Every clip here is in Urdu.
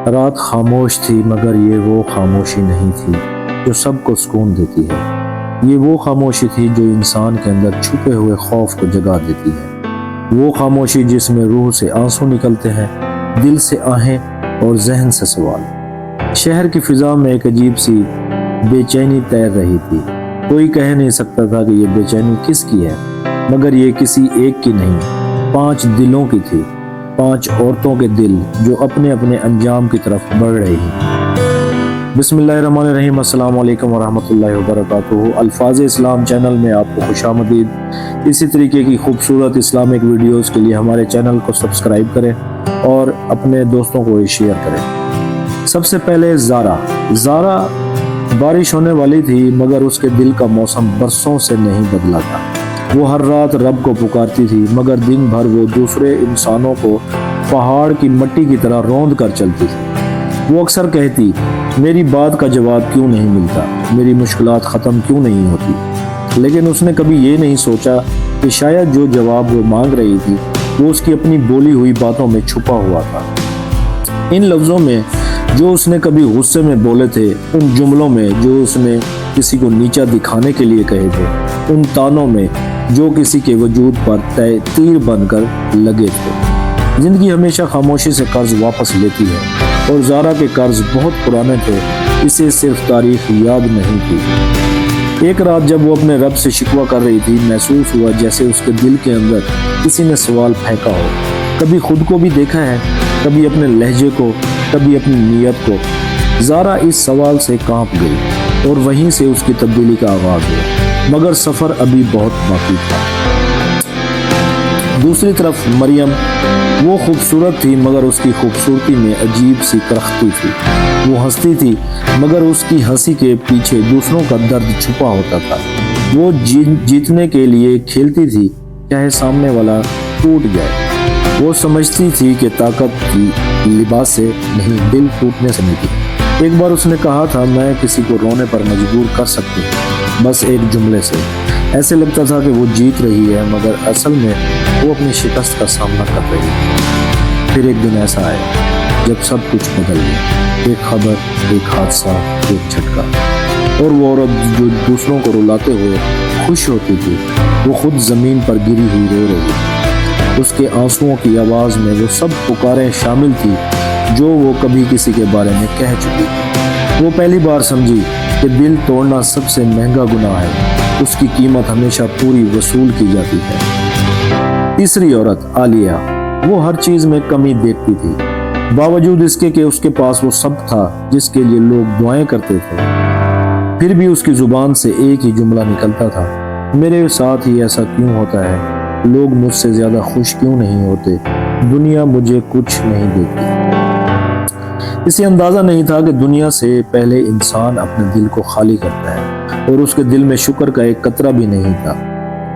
رات خاموش تھی مگر یہ وہ خاموشی نہیں تھی جو سب کو سکون دیتی ہے۔ یہ وہ خاموشی تھی جو انسان کے اندر چھپے ہوئے خوف کو جگا دیتی ہے۔ وہ خاموشی جس میں روح سے آنسو نکلتے ہیں، دل سے آہیں اور ذہن سے سوال۔ شہر کی فضا میں ایک عجیب سی بے چینی تیر رہی تھی۔ کوئی کہہ نہیں سکتا تھا کہ یہ بے چینی کس کی ہے، مگر یہ کسی ایک کی نہیں، 5 دلوں کی تھی، 5 عورتوں کے دل جو اپنے اپنے انجام کی طرف بڑھ رہی ہیں۔ بسم اللہ الرحمن الرحیم۔ السلام علیکم ورحمۃ اللہ وبرکاتہ۔ الفاظ اسلام چینل میں آپ کو خوش آمدید۔ اسی طریقے کی خوبصورت اسلامک ویڈیوز کے لیے ہمارے چینل کو سبسکرائب کریں اور اپنے دوستوں کو شیئر کریں۔ سب سے پہلے زارا بارش ہونے والی تھی مگر اس کے دل کا موسم برسوں سے نہیں بدلا تھا۔ وہ ہر رات رب کو پکارتی تھی مگر دن بھر وہ دوسرے انسانوں کو پہاڑ کی مٹی کی طرح روند کر چلتی تھی۔ وہ اکثر کہتی، میری بات کا جواب کیوں نہیں ملتا، میری مشکلات ختم کیوں نہیں ہوتی، لیکن اس نے کبھی یہ نہیں سوچا کہ شاید جو جواب وہ مانگ رہی تھی وہ اس کی اپنی بولی ہوئی باتوں میں چھپا ہوا تھا۔ ان لفظوں میں جو اس نے کبھی غصے میں بولے تھے، ان جملوں میں جو اس نے کسی کو نیچا دکھانے کے لیے کہے تھے، ان تانوں میں جو کسی کے وجود پر تیر بن کر لگے تھے۔ زندگی ہمیشہ خاموشی سے قرض واپس لیتی ہے اور زارا کے قرض بہت پرانے تھے، اسے صرف تاریخ یاد نہیں تھی۔ ایک رات جب وہ اپنے رب سے شکوہ کر رہی تھی، محسوس ہوا جیسے اس کے دل کے اندر کسی نے سوال پھینکا ہو۔ کبھی خود کو بھی دیکھا ہے، کبھی اپنے لہجے کو، کبھی اپنی نیت کو۔ زارا اس سوال سے کانپ گئی اور وہیں سے اس کی تبدیلی کا آغاز ہوا، مگر سفر ابھی بہت باقی تھا۔ دوسری طرف مریم، وہ خوبصورت تھی مگر اس کی خوبصورتی میں عجیب سی کرختی تھی۔ وہ ہنستی تھی مگر اس کی ہنسی کے پیچھے دوسروں کا درد چھپا ہوتا تھا۔ وہ جیتنے کے لیے کھیلتی تھی چاہے سامنے والا ٹوٹ جائے۔ وہ سمجھتی تھی کہ طاقت کی لباس سے نہیں، دل ٹوٹنے سے ملتی۔ ایک بار اس نے کہا تھا، میں کسی کو رونے پر مجبور کر سکتی ہوں، بس ایک جملے سے۔ ایسے لگتا تھا کہ وہ جیت رہی ہے مگر اصل میں وہ اپنی شکست کا سامنا کر رہی ہے۔ پھر ایک دن ایسا آیا جب سب کچھ بدل گیا۔ ایک خبر، ایک حادثہ، ایک جھٹکا، اور وہ عورت جو دوسروں کو رلاتے ہوئے خوش ہوتی تھی، وہ خود زمین پر گری ہوئی رو رہی تھی۔ اس کے آنسوؤں کی آواز میں وہ سب پکاریں شامل تھی جو وہ کبھی کسی کے بارے میں کہہ چکی تھی۔ وہ پہلی بار سمجھی کہ دل توڑنا سب سے مہنگا گناہ ہے، اس کی قیمت ہمیشہ پوری وصول کی جاتی ہے۔ تیسری عورت، عالیہ، وہ ہر چیز میں کمی دیکھتی تھی، باوجود اس کے کہ اس کے پاس وہ سب تھا جس کے لیے لوگ دعائیں کرتے تھے۔ پھر بھی اس کی زبان سے ایک ہی جملہ نکلتا تھا، میرے ساتھ ہی ایسا کیوں ہوتا ہے، لوگ مجھ سے زیادہ خوش کیوں نہیں ہوتے، دنیا مجھے کچھ نہیں دیتی۔ اسے اندازہ نہیں تھا کہ دنیا سے پہلے انسان اپنے دل کو خالی کرتا ہے، اور اس کے دل میں شکر کا ایک قطرہ بھی نہیں تھا۔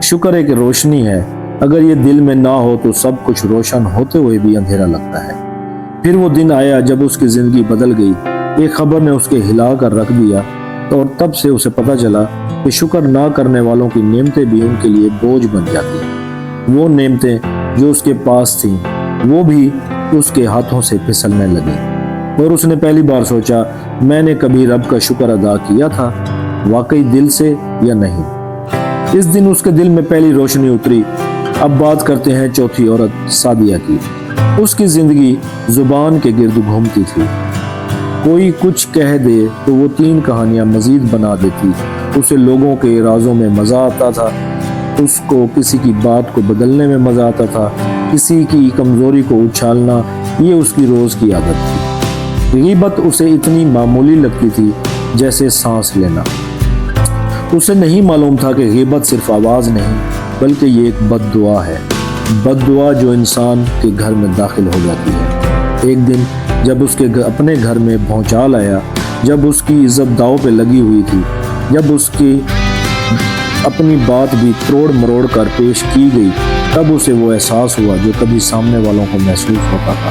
شکر ایک روشنی ہے، اگر یہ دل میں نہ ہو تو سب کچھ روشن ہوتے ہوئے بھی اندھیرا لگتا ہے۔ پھر وہ دن آیا جب اس کی زندگی بدل گئی۔ ایک خبر نے اس کے ہلا کر رکھ دیا، اور تب سے اسے پتہ چلا کہ شکر نہ کرنے والوں کی نعمتیں بھی ان کے لیے بوجھ بن جاتی ہیں۔ وہ نعمتیں جو اس کے پاس تھیں وہ بھی اس کے ہاتھوں سے پھسلنے لگیں، اور اس نے پہلی بار سوچا، میں نے کبھی رب کا شکر ادا کیا تھا، واقعی دل سے یا نہیں۔ اس دن اس کے دل میں پہلی روشنی اتری۔ اب بات کرتے ہیں چوتھی عورت، سعدیہ کی۔ اس کی زندگی زبان کے گرد گھومتی تھی۔ کوئی کچھ کہہ دے تو وہ 3 کہانیاں مزید بنا دیتی۔ اسے لوگوں کے رازوں میں مزہ آتا تھا، اس کو کسی کی بات کو بدلنے میں مزہ آتا تھا، کسی کی کمزوری کو اچھالنا یہ اس کی روز کی عادت تھی۔ غیبت اسے اتنی معمولی لگتی تھی جیسے سانس لینا۔ اسے نہیں معلوم تھا کہ غیبت صرف آواز نہیں بلکہ یہ ایک بد دعا ہے، بد دعا جو انسان کے گھر میں داخل ہو جاتی ہے۔ ایک دن جب اس کے اپنے گھر میں بھونچال آیا، جب اس کی عزت داؤ پہ لگی ہوئی تھی، جب اس کی اپنی بات بھی توڑ مروڑ کر پیش کی گئی، تب اسے وہ احساس ہوا جو کبھی سامنے والوں کو محسوس ہوتا تھا،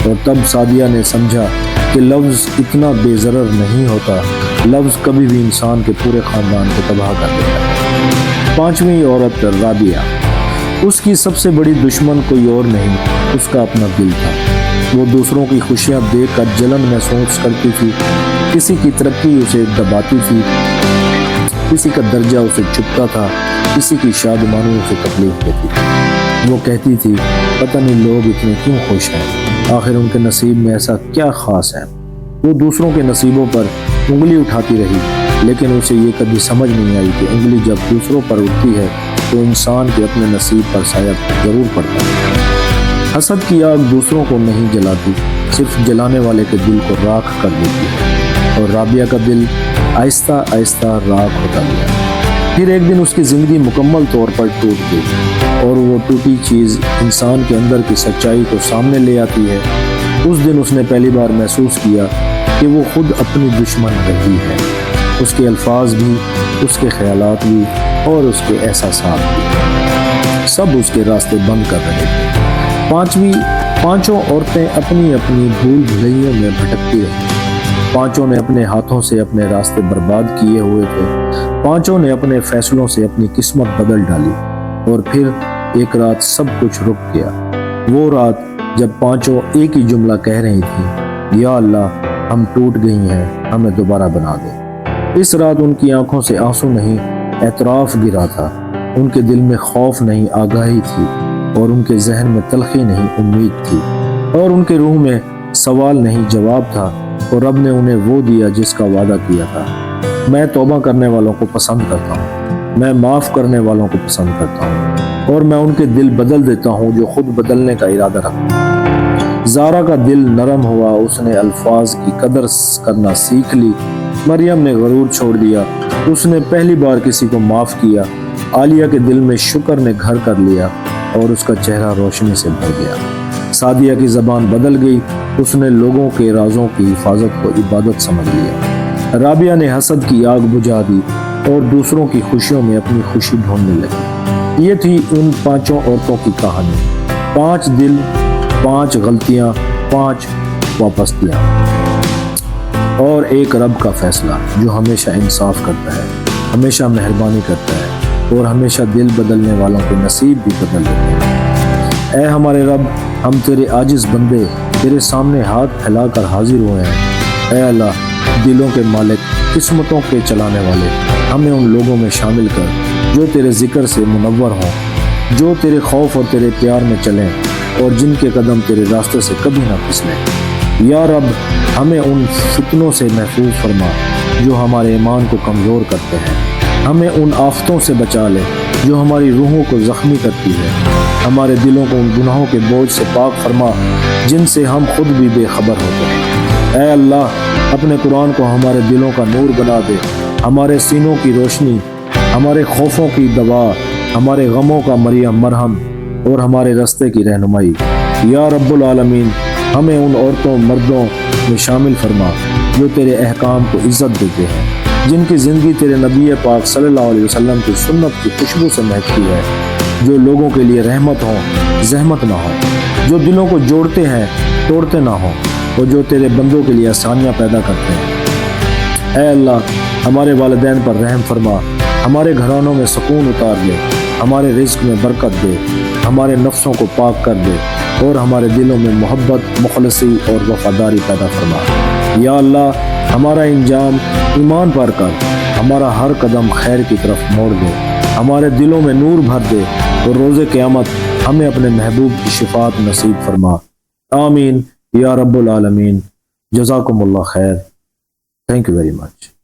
اور تب سعدیہ نے سمجھا کہ لفظ اتنا بے ضرر نہیں ہوتا، لفظ کبھی بھی انسان کے پورے خاندان کو تباہ کر دیتا ہے۔ 5ویں عورت، رابعہ۔ اس کی سب سے بڑی دشمن کوئی اور نہیں، اس کا اپنا دل تھا۔ وہ دوسروں کی خوشیاں دیکھ کر جلن محسوس کرتی تھی، کسی کی ترقی اسے دباتی تھی، کسی کا درجہ اسے چبھتا تھا، کسی کی شادمانی اسے تکلیف دیتی تھی۔ وہ کہتی تھی پتہ نہیں لوگ اتنے کیوں خوش ہیں، آخر ان کے نصیب میں ایسا کیا خاص ہے۔ وہ دوسروں کے نصیبوں پر انگلی اٹھاتی رہی، لیکن اسے یہ کبھی سمجھ نہیں آئی کہ انگلی جب دوسروں پر اٹھتی ہے تو انسان کے اپنے نصیب پر سایہ ضرور پڑتا ہے۔ حسد کی آگ دوسروں کو نہیں جلاتی، صرف جلانے والے کے دل کو راکھ کر دیتی ہے، اور رابعہ کا دل آہستہ آہستہ راکھ ہوتا گیا۔ پھر ایک دن اس کی زندگی مکمل طور پر ٹوٹ گئی، اور وہ ٹوٹی چیز انسان کے اندر کی سچائی کو سامنے لے آتی ہے۔ اس دن اس نے پہلی بار محسوس کیا کہ وہ خود اپنی دشمن رہی ہے، اس کے الفاظ بھی، اس کے خیالات بھی، اور اس کے احساسات بھی، سب اس کے راستے بند کر رہے تھے۔ پانچوں عورتیں اپنی اپنی بھول بھلیوں میں بھٹکتی رہیں، پانچوں نے اپنے ہاتھوں سے اپنے راستے برباد کیے ہوئے تھے، پانچوں نے اپنے فیصلوں سے اپنی قسمت بدل ڈالی، اور پھر ایک رات سب کچھ رک گیا۔ وہ رات جب پانچوں ایک ہی جملہ کہہ رہی تھیں، یا اللہ ہم ٹوٹ گئی ہیں، ہمیں دوبارہ بنا دے۔ اس رات ان کی آنکھوں سے آنسو نہیں، اعتراف گرا تھا، ان کے دل میں خوف نہیں، آگاہی تھی، اور ان کے ذہن میں تلخی نہیں، امید تھی، اور ان کے روح میں سوال نہیں، جواب تھا، اور رب نے انہیں وہ دیا جس کا وعدہ کیا تھا۔ میں توبہ کرنے والوں کو پسند کرتا ہوں، میں معاف کرنے والوں کو پسند کرتا ہوں، اور میں ان کے دل بدل دیتا ہوں جو خود بدلنے کا ارادہ رکھتے ہیں۔ زارا کا دل نرم ہوا، اس نے الفاظ کی قدر کرنا سیکھ لی۔ مریم نے غرور چھوڑ دیا، اس نے پہلی بار کسی کو معاف کیا۔ عالیہ کے دل میں شکر نے گھر کر لیا، اور اس کا چہرہ روشنی سے بھر گیا۔ سعدیہ کی زبان بدل گئی، اس نے لوگوں کے رازوں کی حفاظت کو عبادت سمجھ لیا۔ رابعہ نے حسد کی آگ بجھا دی، اور دوسروں کی خوشیوں میں اپنی خوشی ڈھونڈنے لگی۔ یہ تھی ان پانچوں عورتوں کی کہانی، 5 دل، 5 غلطیاں، 5 واپستیاں، اور ایک رب کا فیصلہ جو ہمیشہ انصاف کرتا ہے، ہمیشہ مہربانی کرتا ہے، اور ہمیشہ دل بدلنے والوں کے نصیب بھی بدل دیتا ہے۔ اے ہمارے رب، ہم تیرے عاجز بندے تیرے سامنے ہاتھ پھیلا کر حاضر ہوئے ہیں۔ اے اللہ، دلوں کے مالک، قسمتوں کے چلانے والے، ہمیں ان لوگوں میں شامل کر جو تیرے ذکر سے منور ہوں، جو تیرے خوف اور تیرے پیار میں چلیں، اور جن کے قدم تیرے راستے سے کبھی نہ پھسلیں۔ یا رب، ہمیں ان فتنوں سے محفوظ فرما جو ہمارے ایمان کو کمزور کرتے ہیں، ہمیں ان آفتوں سے بچا لے جو ہماری روحوں کو زخمی کرتی ہے، ہمارے دلوں کو ان گناہوں کے بوجھ سے پاک فرما جن سے ہم خود بھی بے خبر ہوتے ہیں۔ اے اللہ، اپنے قرآن کو ہمارے دلوں کا نور بنا دے، ہمارے سینوں کی روشنی، ہمارے خوفوں کی دوا، ہمارے غموں کا مرہم، اور ہمارے راستے کی رہنمائی۔ یا رب العالمین، ہمیں ان عورتوں مردوں میں شامل فرما جو تیرے احکام کو عزت دیتے ہیں، جن کی زندگی تیرے نبی پاک صلی اللہ علیہ وسلم کی سنت کی خوشبو سے مہکتی ہے، جو لوگوں کے لیے رحمت ہو، زحمت نہ ہو، جو دلوں کو جوڑتے ہیں، توڑتے نہ ہو، اور جو تیرے بندوں کے لیے آسانیاں پیدا کرتے ہیں۔ اے اللہ، ہمارے والدین پر رحم فرما، ہمارے گھرانوں میں سکون اتار دے، ہمارے رزق میں برکت دے، ہمارے نفسوں کو پاک کر دے، اور ہمارے دلوں میں محبت، مخلصی اور وفاداری پیدا فرما۔ یا اللہ، ہمارا انجام ایمان پر کر، ہمارا ہر قدم خیر کی طرف موڑ دے، ہمارے دلوں میں نور بھر دے، اور روز قیامت ہمیں اپنے محبوب کی شفاعت نصیب فرما۔ آمین یا رب العالمین۔ جزاکم اللہ خیر۔ Thank you very much.